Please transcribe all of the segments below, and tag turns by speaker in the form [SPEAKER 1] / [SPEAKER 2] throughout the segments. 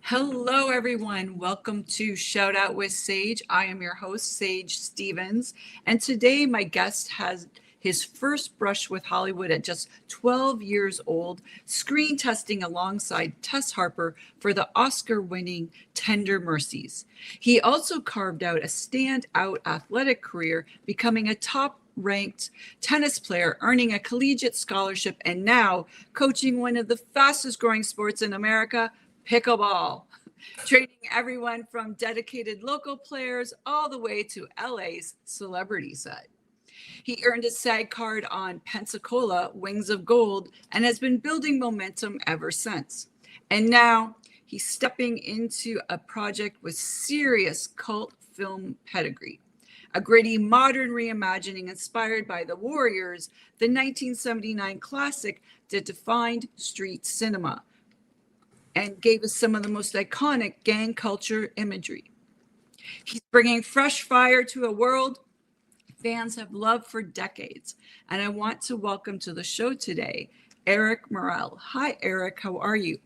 [SPEAKER 1] Hello, everyone. Welcome to Shout Out with Sage. I am your host, Sage Stevens. And today, my guest has his first brush with Hollywood at just 12 years old, screen testing alongside Tess Harper for the Oscar winning Tender Mercies. He also carved out a standout athletic career, becoming a top ranked tennis player, earning a collegiate scholarship, and now coaching one of the fastest growing sports in America, pickleball, training everyone from dedicated local players all the way to LA's celebrity set. He earned a SAG card on Pensacola, Wings of Gold, and has been building momentum ever since. And now he's stepping into a project with serious cult film pedigree. A gritty modern reimagining inspired by The Warriors, the 1979 classic that defined street cinema and gave us some of the most iconic gang culture imagery. He's bringing fresh fire to a world fans have loved for decades. And I want to welcome to the show today, Erik Merrill. Hi, Erik. How are you?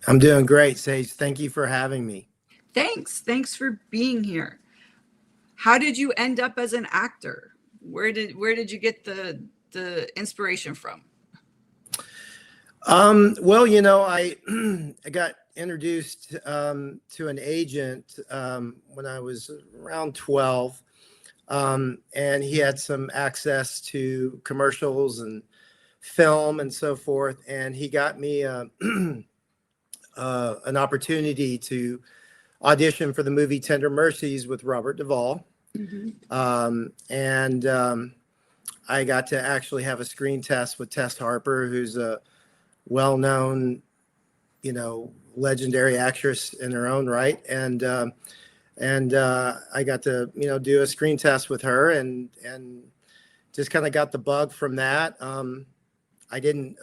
[SPEAKER 2] I'm doing great, Sage. Thank you for having me.
[SPEAKER 1] Thanks. Thanks for being here. How did you end up as an actor? Where did you get the inspiration from?
[SPEAKER 2] Well, I I got introduced to an agent when I was around 12, and he had some access to commercials and film and so forth, and he got me an opportunity to audition for the movie Tender Mercies with Robert Duvall. And I got to actually have a screen test with Tess Harper, who's a well-known, legendary actress in her own right. And I got to, do a screen test with her and just kind of got the bug from that. I didn't,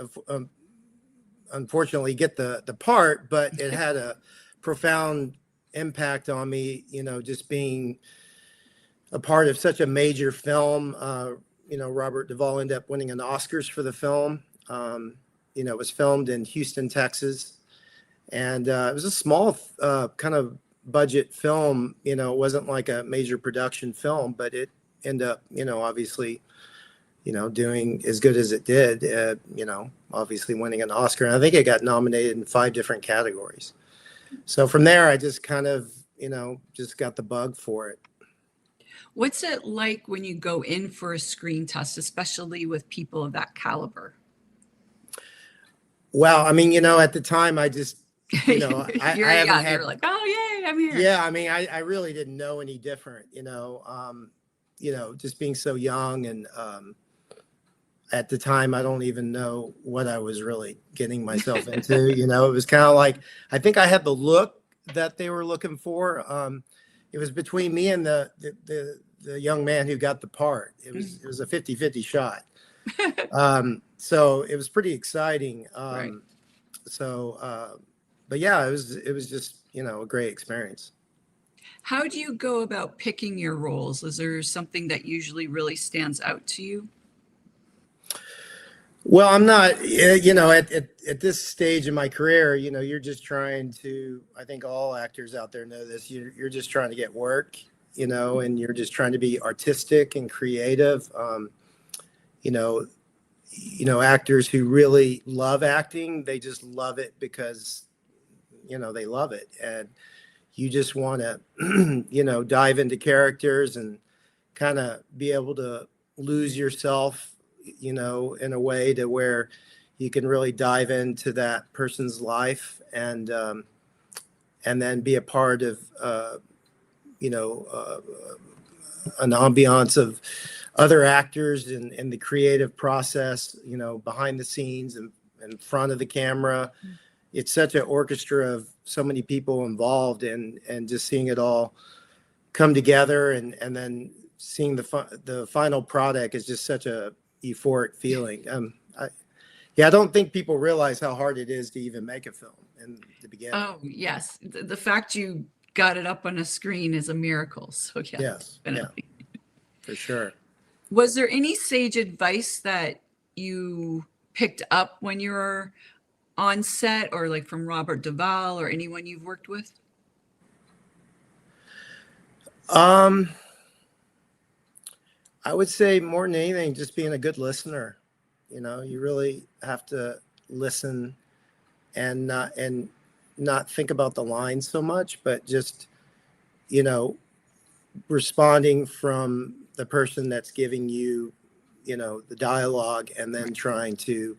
[SPEAKER 2] unfortunately, get the part, but it had a profound impact on me, just being a part of such a major film. Robert Duvall ended up winning an Oscars for the film. It was filmed in Houston, Texas, and it was a small kind of budget film. It wasn't like a major production film, but it ended up, obviously, doing as good as it did, obviously winning an Oscar. And I think it got nominated in 5 different categories. So from there, I just kind of, just got the bug for it.
[SPEAKER 1] What's it like when you go in for a screen test, especially with people of that caliber?
[SPEAKER 2] Well, I mean, at the time I just, I haven't
[SPEAKER 1] young,
[SPEAKER 2] had,
[SPEAKER 1] you're like, oh, yay, I'm here.
[SPEAKER 2] yeah, I mean, I really didn't know any different, just being so young. And at the time, I don't even know what I was really getting myself into. It was kind of like, I think I had the look that they were looking for. It was between me and the young man who got the part. It was a 50-50 shot. So it was pretty exciting.
[SPEAKER 1] Right.
[SPEAKER 2] But yeah, it was just, a great experience.
[SPEAKER 1] How do you go about picking your roles? Is there something that usually really stands out to you?
[SPEAKER 2] Well, I'm not, at this stage in my career, you're just trying to, I think all actors out there know this, you're just trying to get work, and you're just trying to be artistic and creative. Actors who really love acting, they just love it because, they love it. And you just want to, dive into characters and kind of be able to lose yourself, in a way to where you can really dive into that person's life and then be a part of, an ambiance of other actors in the creative process, behind the scenes and in front of the camera. It's such an orchestra of so many people involved, and just seeing it all come together and then seeing the final product is just such a euphoric feeling. I don't think people realize how hard it is to even make a film in the beginning.
[SPEAKER 1] Oh, yes. The fact you got it up on a screen is a miracle. So
[SPEAKER 2] yes,
[SPEAKER 1] definitely.
[SPEAKER 2] Yeah, for sure.
[SPEAKER 1] Was there any sage advice that you picked up when you were on set, or like from Robert Duvall or anyone you've worked with?
[SPEAKER 2] Um, I would say more than anything, just being a good listener. You really have to listen and not think about the lines so much, but just, you know, responding from the person that's giving you, the dialogue, and then trying to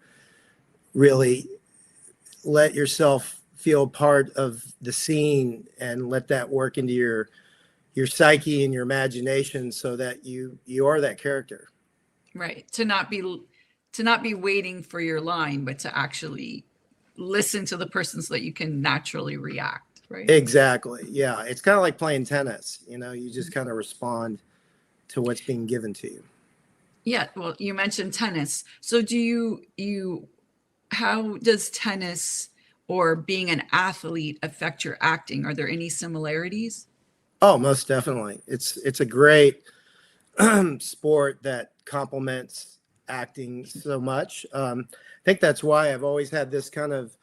[SPEAKER 2] really let yourself feel part of the scene and let that work into your psyche and your imagination so that you are that character.
[SPEAKER 1] Right. To not be waiting for your line, but to actually listen to the person so that you can naturally react, right?
[SPEAKER 2] Exactly. Yeah. It's kind of like playing tennis. You just kind of respond to what's being given to you.
[SPEAKER 1] Yeah, well, you mentioned tennis. So do you how does tennis or being an athlete affect your acting? Are there any similarities?
[SPEAKER 2] Oh, most definitely. It's a great sport that complements acting so much. I think that's why I've always had this kind of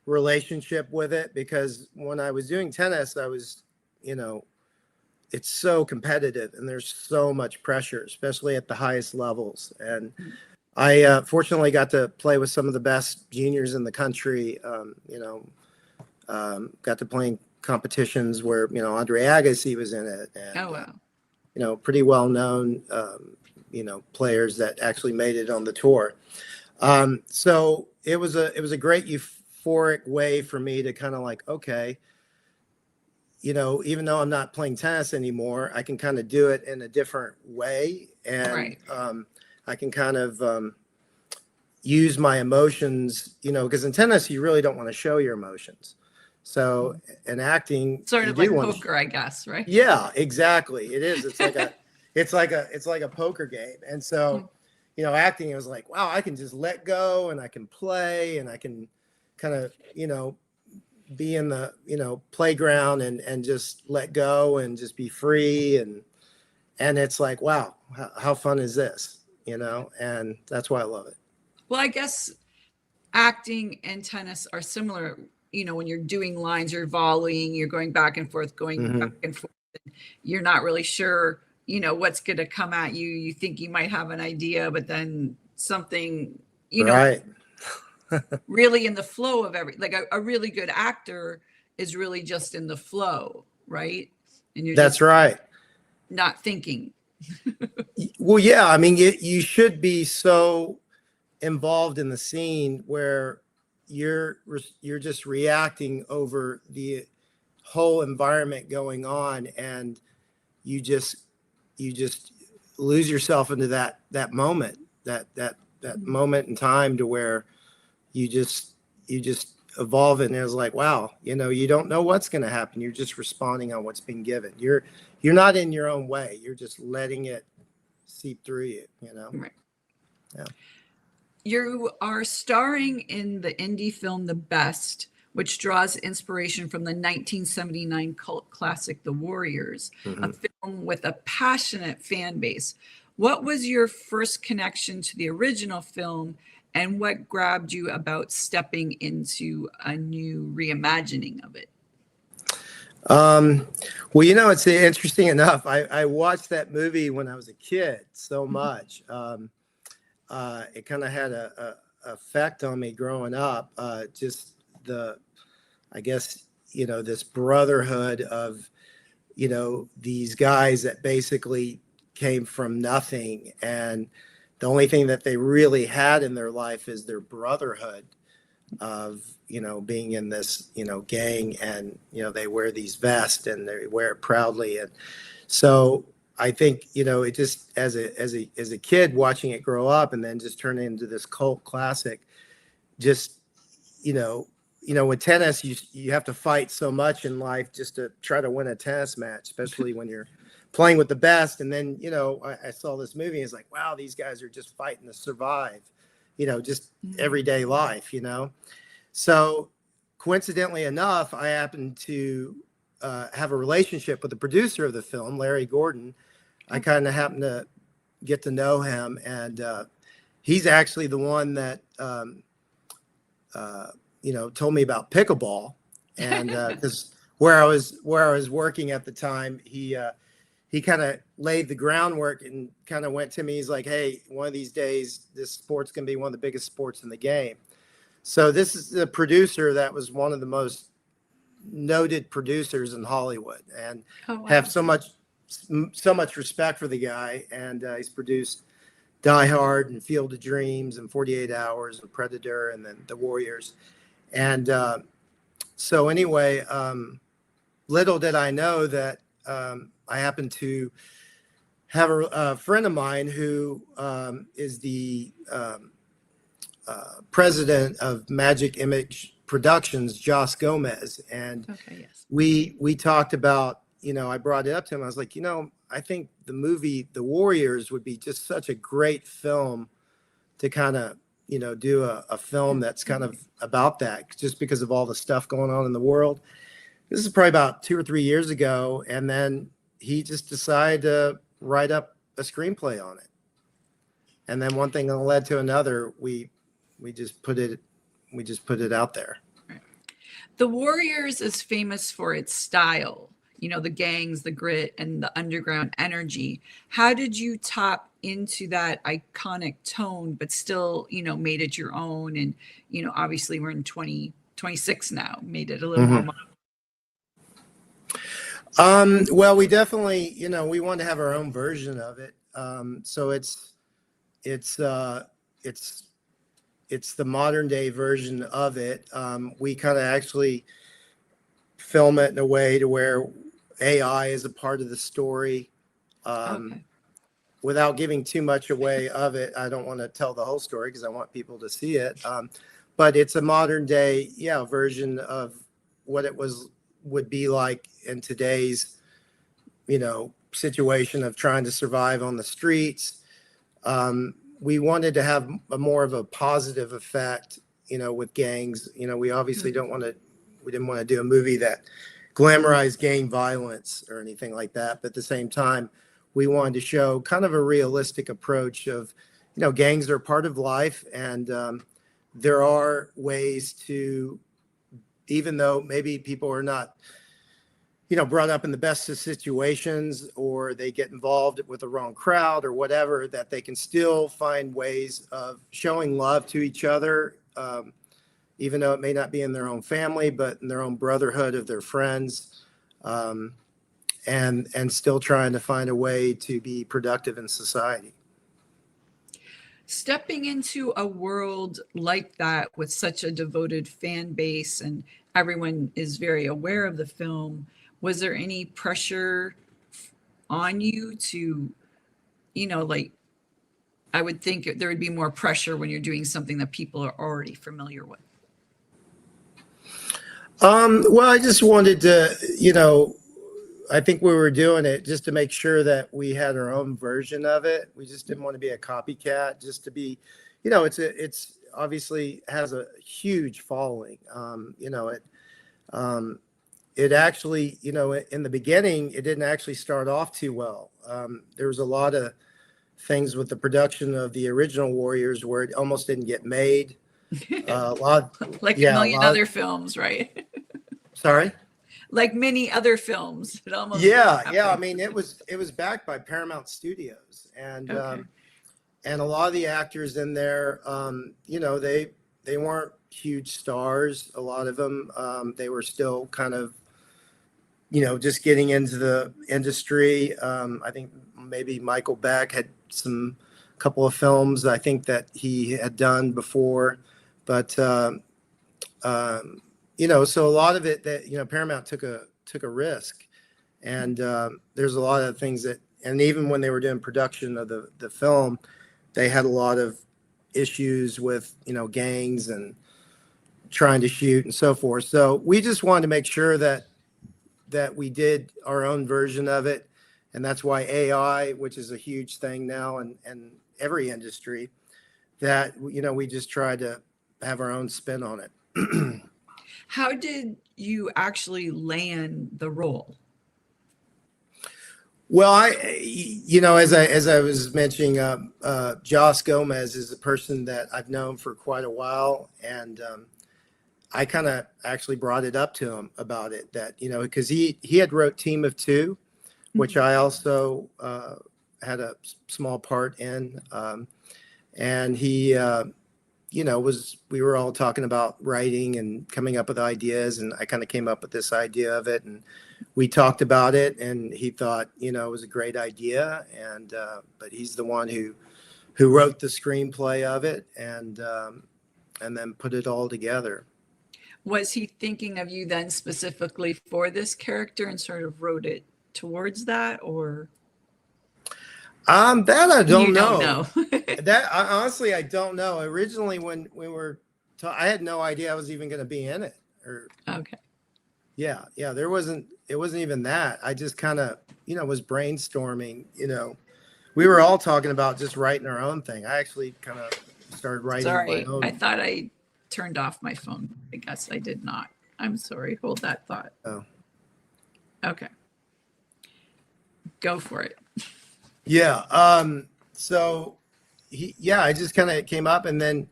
[SPEAKER 2] relationship with it, because when I was doing tennis, I was, you know, it's so competitive and there's so much pressure, especially at the highest levels. And I fortunately got to play with some of the best juniors in the country. Got to play in competitions where, Andre Agassi was in it,
[SPEAKER 1] Oh
[SPEAKER 2] and,
[SPEAKER 1] wow.
[SPEAKER 2] pretty well known, players that actually made it on the tour. So it was a great euphoric way for me to kind of like, okay, even though I'm not playing tennis anymore, I can kind of do it in a different way. And
[SPEAKER 1] Right.
[SPEAKER 2] I can kind of use my emotions, because in tennis, you really don't want to show your emotions. So in acting,
[SPEAKER 1] Sort
[SPEAKER 2] you
[SPEAKER 1] of
[SPEAKER 2] do
[SPEAKER 1] like
[SPEAKER 2] want to.
[SPEAKER 1] poker, I guess, right?
[SPEAKER 2] Yeah, exactly. It is. It's like a poker game. And so, acting, I was like, wow, I can just let go and I can play and I can kind of, be in the, playground and just let go and just be free. And it's like, wow, how fun is this? And that's why I love it.
[SPEAKER 1] Well, I guess acting and tennis are similar. When you're doing lines, you're volleying, you're going back and forth, going back
[SPEAKER 2] Hmm.
[SPEAKER 1] and forth. You're not really sure, what's going to come at you. You think you might have an idea, but then something,
[SPEAKER 2] Right.
[SPEAKER 1] really in the flow of like a really good actor is really just in the flow, right? And you're
[SPEAKER 2] That's
[SPEAKER 1] just
[SPEAKER 2] right.
[SPEAKER 1] not thinking.
[SPEAKER 2] Well, yeah, I mean, you should be so involved in the scene where you're just reacting over the whole environment going on, and you just you just lose yourself into that moment, that moment in time, to where you just evolve it. And it's like, wow, you don't know what's going to happen. You're just responding on what's being given. You're not in your own way. You're just letting it seep through you.
[SPEAKER 1] Right.
[SPEAKER 2] Yeah.
[SPEAKER 1] You are starring in the indie film The Best, which draws inspiration from the 1979 cult classic The Warriors, a
[SPEAKER 2] Hmm.
[SPEAKER 1] film with a passionate fan base. What was your first connection to the original film, and what grabbed you about stepping into a new reimagining of it?
[SPEAKER 2] Um, well, it's interesting enough. I watched that movie when I was a kid so much. It kind of had a effect on me growing up. Just I guess, this brotherhood of, these guys that basically came from nothing. And the only thing that they really had in their life is their brotherhood of, being in this, gang. And, they wear these vests and they wear it proudly. And so I think, it just, as a kid watching it grow up and then just turn into this cult classic, just, you know, with tennis, you have to fight so much in life just to try to win a tennis match, especially when you're playing with the best. And then, I saw this movie and it's like, wow, these guys are just fighting to survive, just everyday life. So coincidentally enough, I happened to have a relationship with the producer of the film, Larry Gordon. I kind of happened to get to know him, and he's actually the one that told me about pickleball, and because where I was working at the time, he kind of laid the groundwork and kind of went to me. He's like, hey, one of these days, this sport's going to be one of the biggest sports in the game. So this is the producer that was one of the most noted producers in Hollywood, and
[SPEAKER 1] Oh, wow.
[SPEAKER 2] have so much respect for the guy. And he's produced Die Hard and Field of Dreams and 48 Hours and Predator and then The Warriors. And so anyway, little did I know that I happened to have a friend of mine who is the president of Magic Image Productions, Joss Gomez. And
[SPEAKER 1] Okay, yes.
[SPEAKER 2] we talked about, I brought it up to him. I was like, I think the movie The Warriors would be just such a great film to kind of, do a film that's kind of about that, just because of all the stuff going on in the world. This is probably about 2 or 3 years ago. And then he just decided to write up a screenplay on it. And then one thing led to another. We just put it out there.
[SPEAKER 1] The Warriors is famous for its style, the gangs, the grit, and the underground energy. How did you tap into that iconic tone, but still, made it your own? And, obviously we're in 2026 now, made it a little more modern.
[SPEAKER 2] Well, we definitely, we want to have our own version of it. So it's the modern day version of it. We kind of actually film it in a way to where AI is a part of the story.
[SPEAKER 1] Okay.
[SPEAKER 2] Without giving too much away of it, I don't want to tell the whole story because I want people to see it. But it's a modern day, version of what it would be like in today's, situation of trying to survive on the streets. We wanted to have more of a positive effect, with gangs. We obviously didn't want to do a movie that glamorized gang violence or anything like that. But at the same time, we wanted to show kind of a realistic approach of, gangs are part of life. And there are ways to, even though maybe people are not, brought up in the best of situations, or they get involved with the wrong crowd or whatever, that they can still find ways of showing love to each other, even though it may not be in their own family, but in their own brotherhood of their friends, and still trying to find a way to be productive in society.
[SPEAKER 1] Stepping into a world like that with such a devoted fan base and everyone is very aware of the film, was there any pressure on you to, I would think there would be more pressure when you're doing something that people are already familiar with.
[SPEAKER 2] Well, I just wanted to, I think we were doing it just to make sure that we had our own version of it. We just didn't want to be a copycat, just to be, it's obviously has a huge following. It actually, in the beginning, it didn't actually start off too well. There was a lot of things with the production of the original Warriors where it almost didn't get made. A lot,
[SPEAKER 1] like a million other films, right?
[SPEAKER 2] Sorry?
[SPEAKER 1] Like many other films. It almost
[SPEAKER 2] I mean, it was backed by Paramount Studios, and
[SPEAKER 1] okay.
[SPEAKER 2] And a lot of the actors in there, they weren't huge stars. A lot of them, they were still kind of, just getting into the industry. I think maybe Michael Beck had a couple of films I think that he had done before, but so a lot of it that Paramount took a risk, and there's a lot of things that, and even when they were doing production of the film, they had a lot of issues with gangs and trying to shoot and so forth. So we just wanted to make sure that we did our own version of it, and that's why AI, which is a huge thing now in every industry, that we just tried to have our own spin on it.
[SPEAKER 1] How did you actually land the role?
[SPEAKER 2] Well, as I was mentioning, Joss Gomez is a person that I've known for quite a while, and I kind of actually brought it up to him about it, that, because he had wrote Team of Two, which I also had a small part in. And he, we were all talking about writing and coming up with ideas. And I kind of came up with this idea of it. And we talked about it, and he thought, it was a great idea. And, but he's the one who wrote the screenplay of it and then put it all together.
[SPEAKER 1] Was he thinking of you then specifically for this character and sort of wrote it towards that, or?
[SPEAKER 2] That I don't
[SPEAKER 1] You
[SPEAKER 2] know.
[SPEAKER 1] don't know.
[SPEAKER 2] Honestly, I don't know. Originally, when we were, I had no idea I was even going to be in it.
[SPEAKER 1] Okay.
[SPEAKER 2] Yeah. It wasn't even that. I just kind of, was brainstorming. We were all talking about just writing our own thing. I actually kind of started writing
[SPEAKER 1] Sorry,
[SPEAKER 2] my own.
[SPEAKER 1] I thought I turned off my phone. I guess I did not. I'm sorry. Hold that thought.
[SPEAKER 2] Oh.
[SPEAKER 1] Okay. Go for it.
[SPEAKER 2] Yeah. So I just kind of came up, and then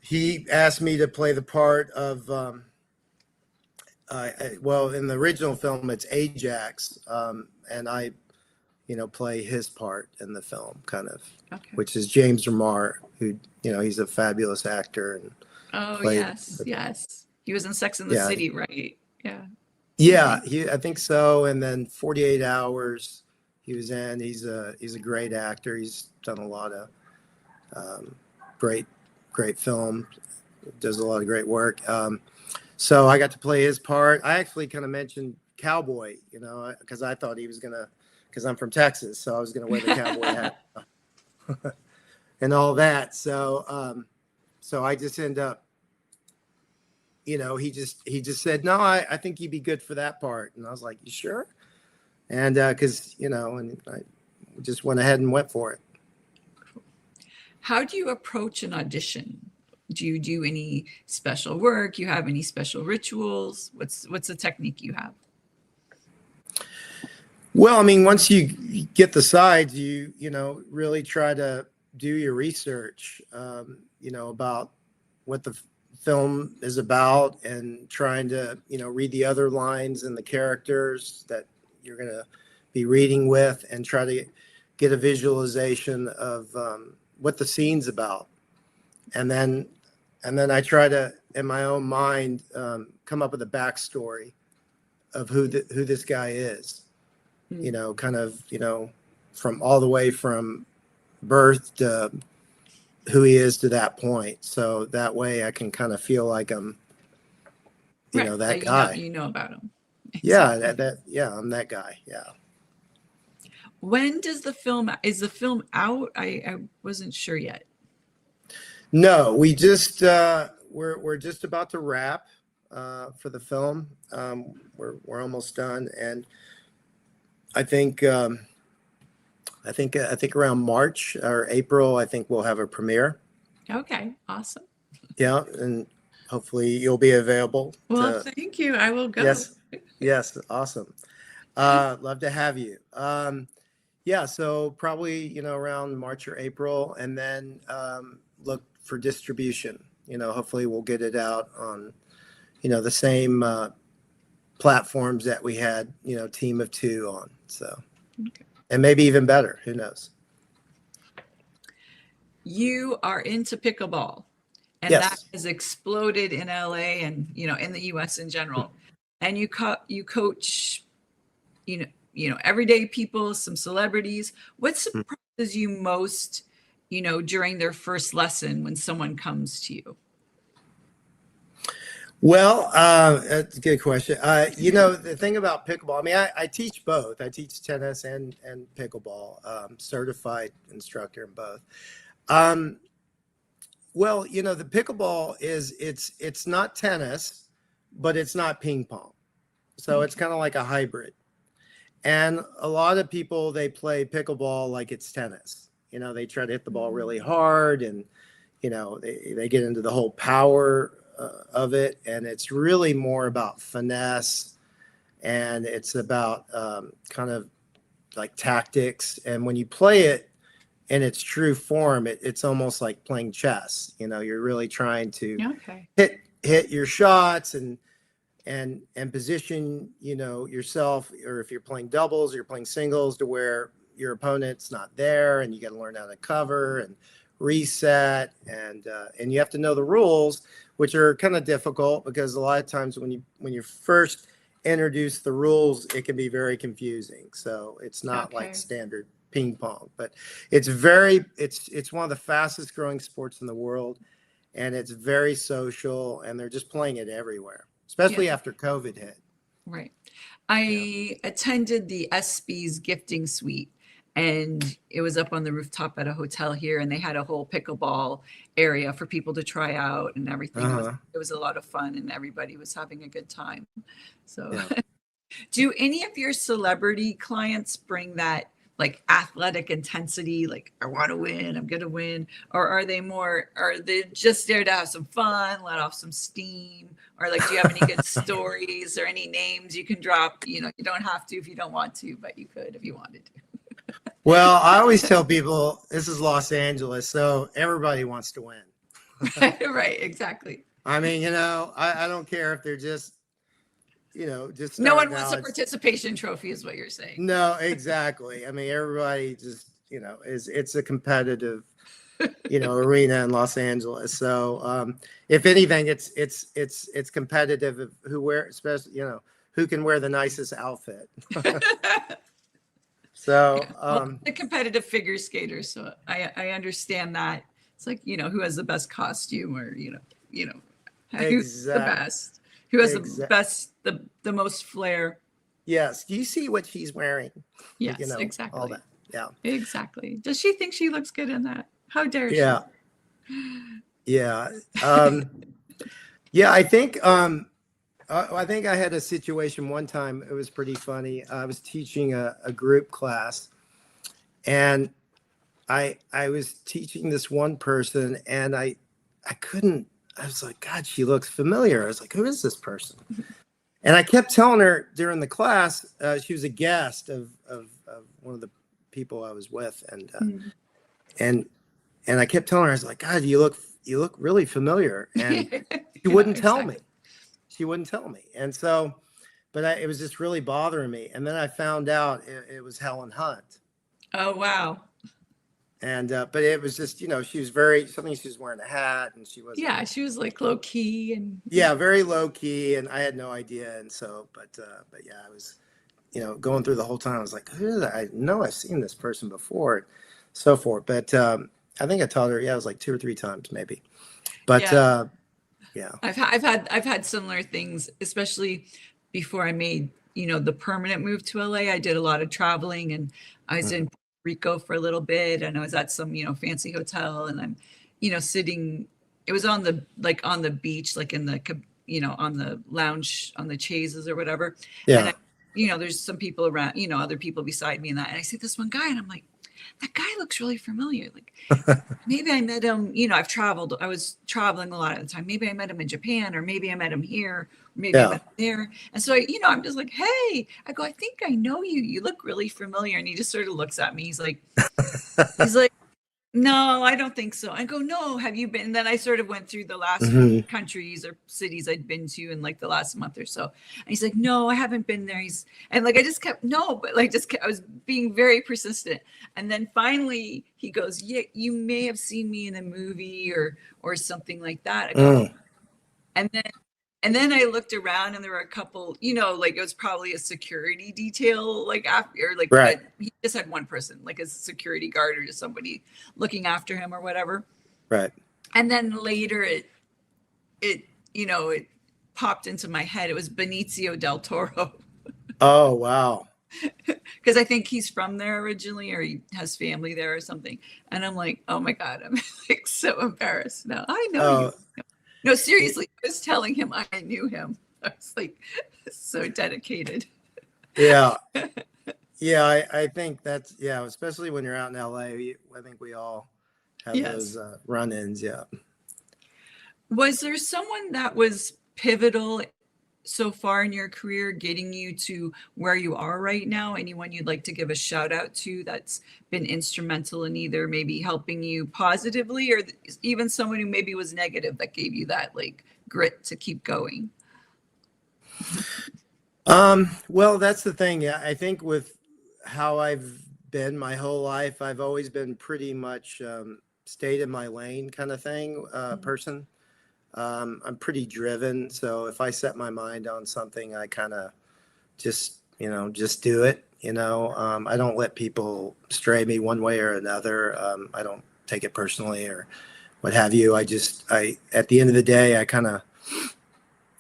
[SPEAKER 2] he asked me to play the part of, in the original film, it's Ajax. And I, play his part in the film, kind of,
[SPEAKER 1] Okay.
[SPEAKER 2] which is James Remar, who, he's a fabulous actor. And
[SPEAKER 1] yes. He was in Sex and the City, right? Yeah.
[SPEAKER 2] Yeah, I think so. And then 48 Hours he was in. He's a great actor. He's done a lot of great film. Does a lot of great work. So I got to play his part. I actually kind of mentioned cowboy, because I thought he was gonna, because I'm from Texas, so I was gonna wear the cowboy hat and all that. So so I just end up, he just said, no, I think you'd be good for that part. And I was like, you sure? And because, and I just went ahead and went for it.
[SPEAKER 1] How do you approach an audition? Do you do any special work? You have any special rituals? What's the technique you have?
[SPEAKER 2] Well, I mean, once you get the sides, you really try to do your research, about what the film is about, and trying to, read the other lines and the characters that you're going to be reading with, and try to get a visualization of what the scene's about. And then I try to, in my own mind, come up with a backstory of who this guy is. Kind of, from all the way from birth to who he is to that point. So that way I can kind of feel like I'm, that guy.
[SPEAKER 1] You know about him.
[SPEAKER 2] Yeah, I'm that guy. Yeah.
[SPEAKER 1] When is the film out? I wasn't sure yet.
[SPEAKER 2] No, we just we're just about to wrap for the film. We're almost done, and I think around March or April, I think we'll have a premiere.
[SPEAKER 1] Okay, awesome.
[SPEAKER 2] Yeah, and hopefully you'll be available.
[SPEAKER 1] Well, thank you. I will go.
[SPEAKER 2] Yes, awesome. Love to have you. So probably around March or April, and then look for distribution. Hopefully we'll get it out on the same platforms that we had Team of Two on. So, okay. And maybe even better. Who knows?
[SPEAKER 1] You are into pickleball, and
[SPEAKER 2] yes.
[SPEAKER 1] That has exploded in LA and in the US in general. And you coach everyday people, some celebrities. What surprises you most during their first lesson when someone comes to you?
[SPEAKER 2] Well, that's a good question. The thing about pickleball, I mean, I teach both. I teach tennis and pickleball, certified instructor in both. Well, the pickleball it's not tennis, but it's not ping pong. So it's kind of like a hybrid. And a lot of people, they play pickleball like it's tennis. They try to hit the ball really hard, and, they get into the whole power of it. And it's really more about finesse, and it's about kind of like tactics. And when you play it in its true form, it's almost like playing chess. You're really trying to hit your shots and position, yourself, or if you're playing doubles, or you're playing singles, to where your opponent's not there, and you got to learn how to cover and reset, and you have to know the rules, which are kind of difficult, because a lot of times when you first introduce the rules, it can be very confusing. So it's not like standard ping pong, but it's one of the fastest growing sports in the world, and it's very social, and they're just playing it everywhere, especially after COVID hit.
[SPEAKER 1] Right. I attended the SB's gifting suite, and it was up on the rooftop at a hotel here, and they had a whole pickleball area for people to try out and everything. It was a lot of fun, and everybody was having a good time. So do any of your celebrity clients bring that like athletic intensity, like I want to win, I'm going to win? Or are they just there to have some fun, let off some steam? Or like, do you have any good stories or any names you can drop? You don't have to if you don't want to, but you could if you wanted to.
[SPEAKER 2] Well, I always tell people this is Los Angeles, so everybody wants to win.
[SPEAKER 1] Right, exactly.
[SPEAKER 2] I mean, I don't care if they're just
[SPEAKER 1] no one wants a participation trophy, is what you're saying.
[SPEAKER 2] No, exactly. I mean, everybody just, it's a competitive, arena in Los Angeles. So, if anything, it's competitive of especially, who can wear the nicest outfit. So,
[SPEAKER 1] the competitive figure skaters. So I understand that. It's like, who has the best costume, or, who's the best, who has the best, the most flair.
[SPEAKER 2] Yes. Do you see what she's wearing?
[SPEAKER 1] Yes, exactly.
[SPEAKER 2] All that. Yeah.
[SPEAKER 1] Exactly. Does she think she looks good in that? How dare she?
[SPEAKER 2] Yeah. Yeah. Yeah. I think I had a situation one time. It was pretty funny. I was teaching a group class, and I was teaching this one person, and I was like, God, she looks familiar. I was like, who is this person? And I kept telling her during the class, she was a guest of one of the people I was with, and I kept telling her, I was like, God, you look really familiar, and she wouldn't tell me. She wouldn't tell me, and so, but it was just really bothering me. And then I found out it was Helen Hunt.
[SPEAKER 1] Oh wow!
[SPEAKER 2] And but it was just, she was she was wearing a hat, and she was
[SPEAKER 1] she was like low key, and
[SPEAKER 2] very low key, and I had no idea. And so, but yeah, I was, going through the whole time. I was like, who is that? I know I've seen this person before, and so forth. But I think I told her, it was like 2 or 3 times maybe. But yeah.
[SPEAKER 1] I've had similar things, especially before I made, the permanent move to LA. I did a lot of traveling, and I was in Puerto Rico for a little bit, and I was at some, fancy hotel, and I'm, sitting, it was on the beach, like in the, on the lounge, on the chaises or whatever.
[SPEAKER 2] Yeah.
[SPEAKER 1] And there's some people around, other people beside me, and I see this one guy, and I'm like, that guy looks really familiar. Like maybe I met him, I was traveling a lot at the time. Maybe I met him in Japan, or maybe I met him here, or maybe I met him there. And so, I'm just like, hey, I go, I think I know you. You look really familiar. And he just sort of looks at me. He's like, no, I don't think so. I go, no, have you been? And then I sort of went through the last countries or cities I'd been to in like the last month or so. And he's like, no, I haven't been there. I just kept, I was being very persistent. And then finally he goes, yeah, you may have seen me in a movie or something like that. I go, and then I looked around, and there were a couple, it was probably a security detail, like after, like
[SPEAKER 2] right.
[SPEAKER 1] He just had one person, like a security guard or just somebody looking after him or whatever.
[SPEAKER 2] Right.
[SPEAKER 1] And then later it popped into my head. It was Benicio del Toro.
[SPEAKER 2] Oh, wow.
[SPEAKER 1] Because I think he's from there originally, or he has family there or something. And I'm like, oh my God, I'm like so embarrassed now. I know you. No, seriously, I was telling him I knew him. I was like so dedicated.
[SPEAKER 2] Yeah. Yeah, I think that's, especially when you're out in LA, I think we all have those run-ins. Yeah.
[SPEAKER 1] Was there someone that was pivotal so far in your career getting you to where you are right now? Anyone you'd like to give a shout out to that's been instrumental in either maybe helping you positively or even someone who maybe was negative that gave you that like grit to keep going?
[SPEAKER 2] Well, that's the thing. Yeah, I think with how I've been my whole life, I've always been pretty much stayed in my lane kind of thing,
[SPEAKER 1] Mhm.
[SPEAKER 2] person. I'm pretty driven, so if I set my mind on something, I kind of just, just do it. I don't let people stray me one way or another. I don't take it personally or what have you. At the end of the day, I kind of,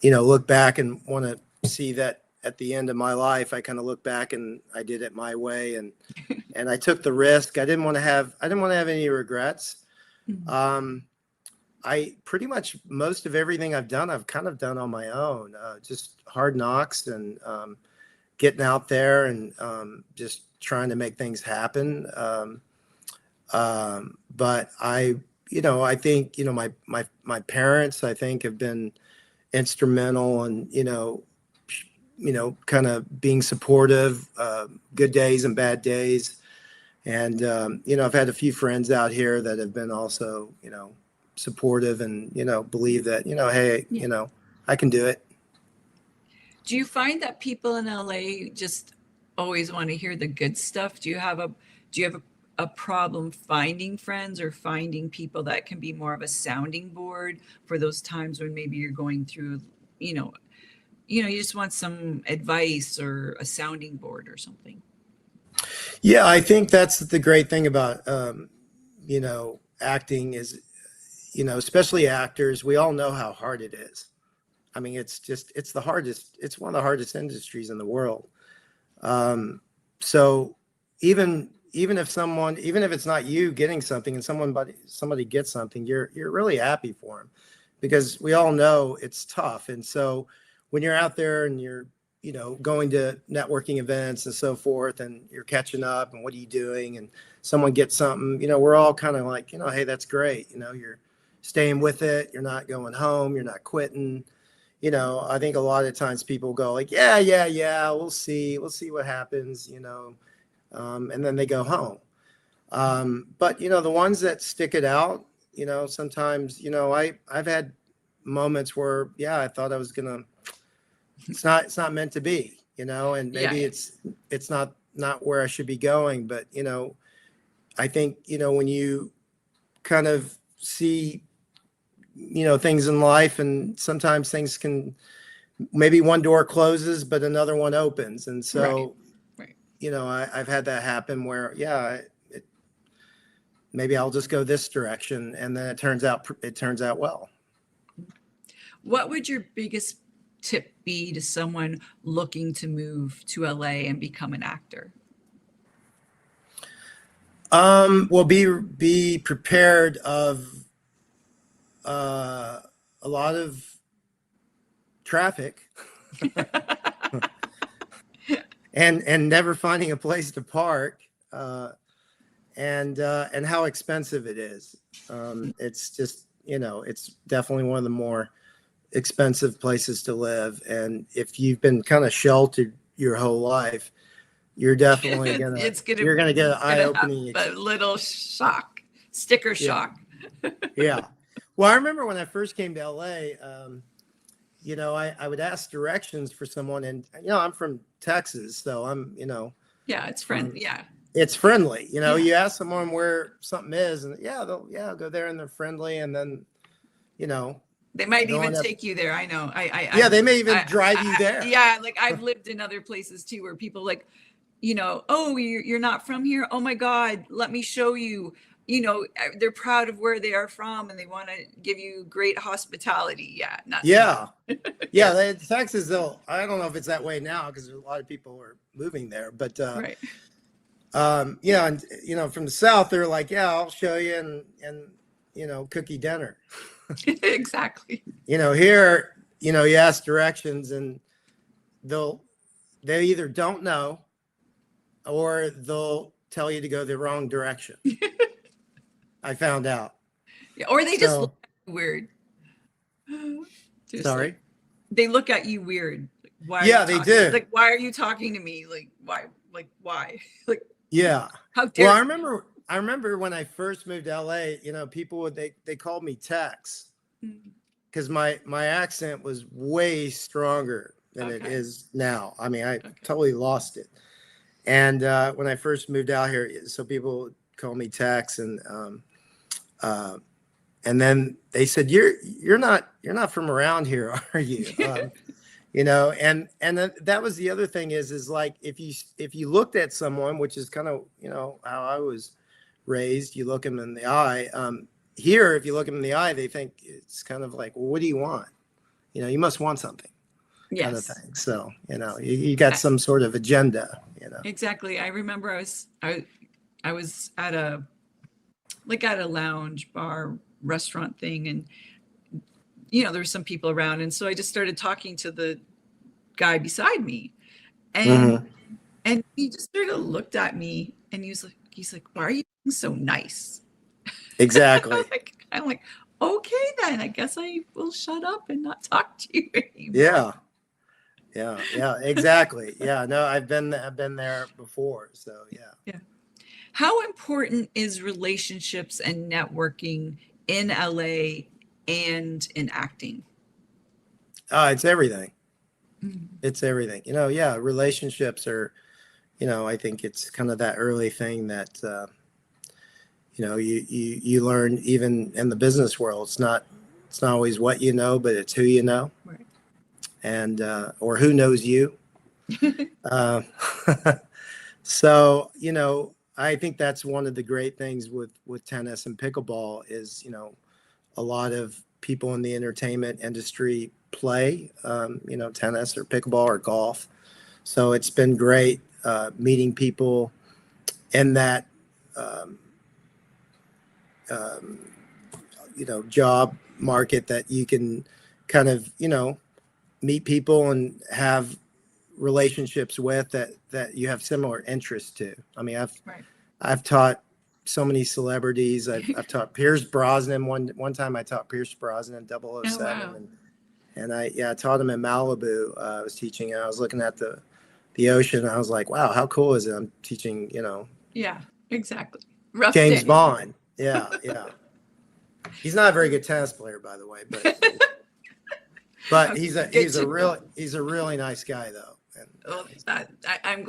[SPEAKER 2] look back and want to see that at the end of my life, I kind of look back and I did it my way, and I took the risk. I didn't want to have any regrets.
[SPEAKER 1] Mhm.
[SPEAKER 2] Um, I pretty much most of everything I've done, I've kind of done on my own, just hard knocks and getting out there and just trying to make things happen. But I think, my parents, I think, have been instrumental in, kind of being supportive, good days and bad days. And, I've had a few friends out here that have been also, supportive and, believe that, hey,
[SPEAKER 1] Yeah.
[SPEAKER 2] I can do it.
[SPEAKER 1] Do you find that people in LA just always want to hear the good stuff? Do you have a problem finding friends or finding people that can be more of a sounding board for those times when maybe you're going through, you know, you just want some advice or a sounding board or something?
[SPEAKER 2] Yeah, I think that's the great thing about, acting is, especially actors, we all know how hard it is. I mean, it's one of the hardest industries in the world. So even if it's not you getting something and somebody gets something, you're really happy for them because we all know it's tough. And so when you're out there and you're, going to networking events and so forth, and you're catching up and what are you doing? And someone gets something, we're all kind of like, hey, that's great. You're staying with it. You're not going home. You're not quitting. I think a lot of times people go like, yeah, yeah, yeah, we'll see what happens, and then they go home. But the ones that stick it out, sometimes, I've had moments where, yeah, I thought I was gonna, it's not meant to be, and
[SPEAKER 1] Yeah,
[SPEAKER 2] maybe
[SPEAKER 1] yeah.
[SPEAKER 2] it's not where I should be going. But, I think, when you kind of see, things in life, and sometimes things can, maybe one door closes, but another one opens. And
[SPEAKER 1] Right,
[SPEAKER 2] so,
[SPEAKER 1] right.
[SPEAKER 2] I've had that happen where, yeah, maybe I'll just go this direction, and then it turns out well.
[SPEAKER 1] What would your biggest tip be to someone looking to move to LA and become an actor?
[SPEAKER 2] Well, be prepared of a lot of traffic, and never finding a place to park, and how expensive it is. It's just, it's definitely one of the more expensive places to live. And if you've been kind of sheltered your whole life,
[SPEAKER 1] It's gonna
[SPEAKER 2] you're gonna get an
[SPEAKER 1] have
[SPEAKER 2] eye-opening.
[SPEAKER 1] a little shock, sticker
[SPEAKER 2] Yeah,
[SPEAKER 1] shock.
[SPEAKER 2] yeah. Well, I remember when I first came to LA, I would ask directions for someone, and I'm from Texas, so
[SPEAKER 1] Yeah, it's
[SPEAKER 2] um,
[SPEAKER 1] friendly. Yeah,
[SPEAKER 2] it's friendly.
[SPEAKER 1] yeah.
[SPEAKER 2] You ask someone where something is, and yeah, I'll go there, and they're friendly, and then you know
[SPEAKER 1] They might
[SPEAKER 2] go
[SPEAKER 1] even
[SPEAKER 2] on up.
[SPEAKER 1] take you there. I know.
[SPEAKER 2] Yeah, they may even drive you there.
[SPEAKER 1] Yeah, like I've lived in other places too where people like, oh, you're not from here. Oh my God, let me show you. They're proud of where they are from and they want to give you great hospitality. Yeah, not so much.
[SPEAKER 2] Yeah,
[SPEAKER 1] Yeah,
[SPEAKER 2] yeah. Texas, though, I don't know if it's that way now because a lot of people are moving there, but
[SPEAKER 1] right.
[SPEAKER 2] and from the South, they're like, yeah, I'll show you, and cookie dinner.
[SPEAKER 1] Exactly.
[SPEAKER 2] Here, you ask directions, and they'll they either don't know, or they'll tell you to go the wrong direction. I found out.
[SPEAKER 1] Yeah, or they just look
[SPEAKER 2] So
[SPEAKER 1] weird. Just like,
[SPEAKER 2] sorry.
[SPEAKER 1] they look at you weird. Why are
[SPEAKER 2] Yeah,
[SPEAKER 1] you
[SPEAKER 2] they
[SPEAKER 1] talking?
[SPEAKER 2] do.
[SPEAKER 1] Like, why are you talking to me? Like, why? Like, why? Like,
[SPEAKER 2] Yeah.
[SPEAKER 1] how
[SPEAKER 2] Well,
[SPEAKER 1] dare
[SPEAKER 2] I remember when I first moved to LA, people would, they called me Tex
[SPEAKER 1] you?
[SPEAKER 2] because my accent was way stronger than it
[SPEAKER 1] Okay.
[SPEAKER 2] is now. I mean, I
[SPEAKER 1] Okay.
[SPEAKER 2] totally lost it. And when I first moved out here, so people would call me Tex, uh, and then they said, you're not from around here, are you? And then that was the other thing is like if you looked at someone, which is kind of how I was raised, you look them in the eye. Here, if you look them in the eye, they think it's kind of like, well, what do you want? You must want something, kind of
[SPEAKER 1] Yes.
[SPEAKER 2] thing. So you got some sort of agenda.
[SPEAKER 1] Exactly. I remember I was at a lounge bar restaurant thing, and there were some people around, and so I just started talking to the guy beside me, and
[SPEAKER 2] Mhm.
[SPEAKER 1] he just sort of looked at me, and he's like, why are you being so nice?
[SPEAKER 2] Exactly.
[SPEAKER 1] I'm like, okay, then I guess I will shut up and not talk to you anymore.
[SPEAKER 2] Yeah, exactly. Yeah, no, I've been there before. So yeah.
[SPEAKER 1] Yeah. How important is relationships and networking in LA and in acting?
[SPEAKER 2] It's everything.
[SPEAKER 1] Mhm.
[SPEAKER 2] It's everything. Yeah, relationships are, I think it's kind of that early thing that, you learn even in the business world. It's not always what you know, but it's who you know,
[SPEAKER 1] Right.
[SPEAKER 2] and or who knows you. Uh, so, I think that's one of the great things with tennis and pickleball is, a lot of people in the entertainment industry play, tennis or pickleball or golf. So it's been great meeting people in that, um, um, job market that you can kind of, meet people and have relationships with that you have similar interests to. I mean,
[SPEAKER 1] Right.
[SPEAKER 2] I've taught so many celebrities. I've taught Pierce Brosnan. One time I taught Pierce Brosnan in
[SPEAKER 1] Oh,
[SPEAKER 2] 007,
[SPEAKER 1] wow.
[SPEAKER 2] and I taught him in Malibu. I was teaching, and I was looking at the ocean. And I was like, wow, how cool is it? I'm teaching,
[SPEAKER 1] Yeah, exactly. Rough
[SPEAKER 2] James
[SPEAKER 1] day.
[SPEAKER 2] Bond. Yeah. He's not a very good tennis player, by the way, but
[SPEAKER 1] Okay, good
[SPEAKER 2] he's a
[SPEAKER 1] to know.
[SPEAKER 2] really nice guy though. And
[SPEAKER 1] Well,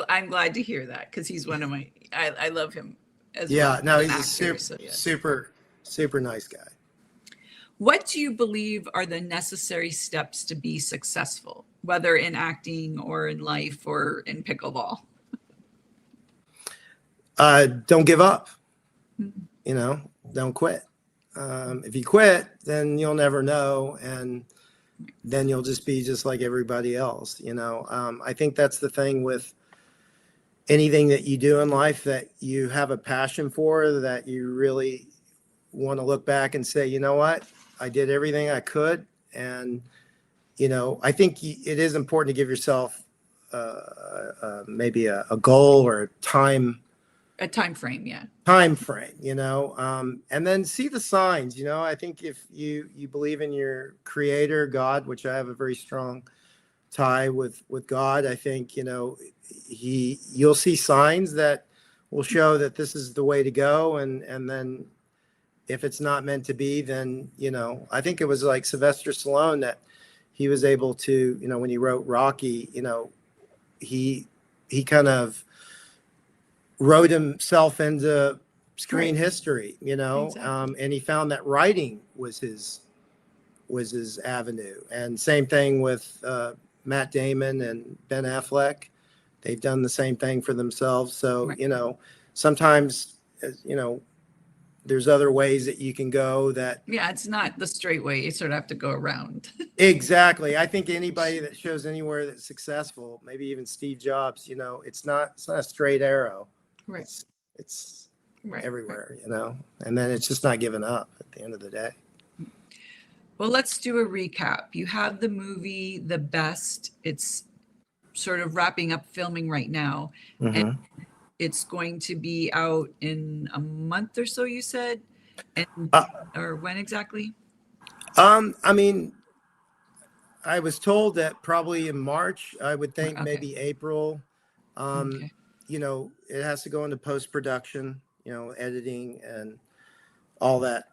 [SPEAKER 1] I'm glad to hear that, because he's one of my, I love him as
[SPEAKER 2] yeah,
[SPEAKER 1] well
[SPEAKER 2] no,
[SPEAKER 1] as an
[SPEAKER 2] he's a
[SPEAKER 1] actor. So yes.
[SPEAKER 2] super nice guy.
[SPEAKER 1] What do you believe are the necessary steps to be successful, whether in acting or in life or in pickleball?
[SPEAKER 2] Don't give up.
[SPEAKER 1] Mhm.
[SPEAKER 2] Don't quit. If you quit, then you'll never know, and then you'll just be just like everybody else. I think that's the thing with anything that you do in life that you have a passion for, that you really want to look back and say, you know what, I did everything I could, and I think it is important to give yourself maybe a goal or a
[SPEAKER 1] A time frame, yeah.
[SPEAKER 2] time frame, and then see the signs. I think if you believe in your creator, God, which I have a very strong tie with God, I think, you'll see signs that will show that this is the way to go. And then if it's not meant to be, then, I think it was like Sylvester Stallone that he was able to, when he wrote Rocky, he kind of wrote himself into screen
[SPEAKER 1] Right.
[SPEAKER 2] history,
[SPEAKER 1] Exactly.
[SPEAKER 2] and he found that writing was his avenue. And same thing with Matt Damon and Ben Affleck. They've done the same thing for themselves. So,
[SPEAKER 1] Right.
[SPEAKER 2] sometimes, there's other ways that you can go that.
[SPEAKER 1] Yeah, it's not the straight way. You sort of have to go around.
[SPEAKER 2] Exactly. I think anybody that shows anywhere that's successful, maybe even Steve Jobs, it's not a straight arrow.
[SPEAKER 1] Right.
[SPEAKER 2] It's
[SPEAKER 1] Right. Right.
[SPEAKER 2] everywhere, and then it's just not giving up at the end of the day.
[SPEAKER 1] Well, let's do a recap. You have the movie The Best. It's sort of wrapping up filming right now, and
[SPEAKER 2] Hmm.
[SPEAKER 1] it's going to be out in a month or so, you said. And
[SPEAKER 2] Uh,
[SPEAKER 1] or when exactly?
[SPEAKER 2] I mean, I was told that probably in March, I would think
[SPEAKER 1] Okay.
[SPEAKER 2] maybe April.
[SPEAKER 1] Okay.
[SPEAKER 2] You know, it has to go into post-production, you know, editing and all that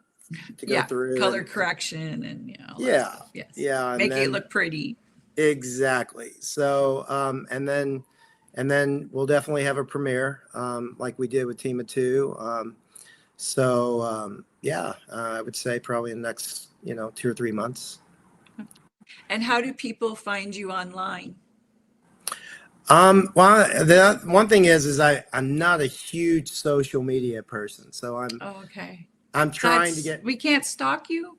[SPEAKER 2] to go
[SPEAKER 1] Yeah.
[SPEAKER 2] through.
[SPEAKER 1] Color
[SPEAKER 2] And
[SPEAKER 1] correction and all that
[SPEAKER 2] yeah,
[SPEAKER 1] stuff. Yes.
[SPEAKER 2] yeah. And
[SPEAKER 1] Make it
[SPEAKER 2] then
[SPEAKER 1] look pretty.
[SPEAKER 2] exactly. So, and then we'll definitely have a premiere, like we did with Team of Two. Yeah, I would say probably in the next, you know, 2 or 3 months.
[SPEAKER 1] And how do people find you online?
[SPEAKER 2] Well, the one thing is I'm not a huge social media person, so
[SPEAKER 1] Oh, okay.
[SPEAKER 2] I'm trying to get.
[SPEAKER 1] We can't stalk you?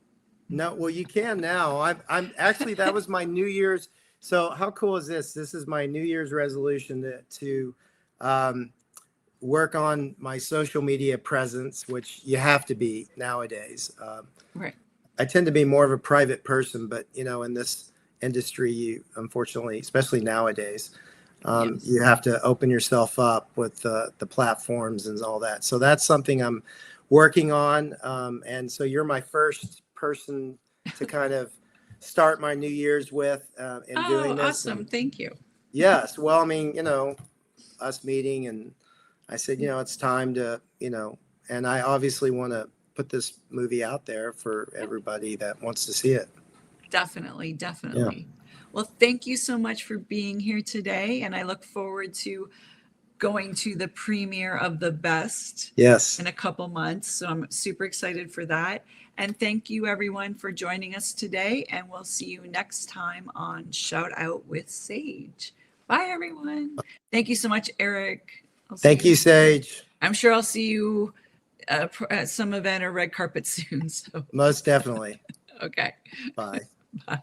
[SPEAKER 2] No, well, you can now. I'm actually, that was my New Year's. So how cool is this? This is my New Year's resolution to um, work on my social media presence, which you have to be nowadays.
[SPEAKER 1] Right.
[SPEAKER 2] I tend to be more of a private person, but you know, in this industry, you unfortunately, especially nowadays,
[SPEAKER 1] Yes.
[SPEAKER 2] you have to open yourself up with the platforms and all that. So that's something I'm working on. And so you're my first person to kind of start my New Year's with in
[SPEAKER 1] Oh,
[SPEAKER 2] doing this.
[SPEAKER 1] awesome.
[SPEAKER 2] And
[SPEAKER 1] Thank you.
[SPEAKER 2] yes, well, I mean, you know, us meeting, and I said, you know, it's time to, you know, and I obviously want to put this movie out there for everybody that wants to see it.
[SPEAKER 1] Definitely,
[SPEAKER 2] Yeah.
[SPEAKER 1] definitely. Well, thank you so much for being here today. And I look forward to going to the premiere of The Best
[SPEAKER 2] Yes.
[SPEAKER 1] in a couple months. So I'm super excited for that. And thank you everyone for joining us today. And we'll see you next time on Shout Out with Sage. Bye, everyone. Thank you so much, Eric.
[SPEAKER 2] Thank you, Sage.
[SPEAKER 1] I'm sure I'll see you at some event or red carpet soon. So,
[SPEAKER 2] Most definitely.
[SPEAKER 1] okay.
[SPEAKER 2] Bye.
[SPEAKER 1] Bye.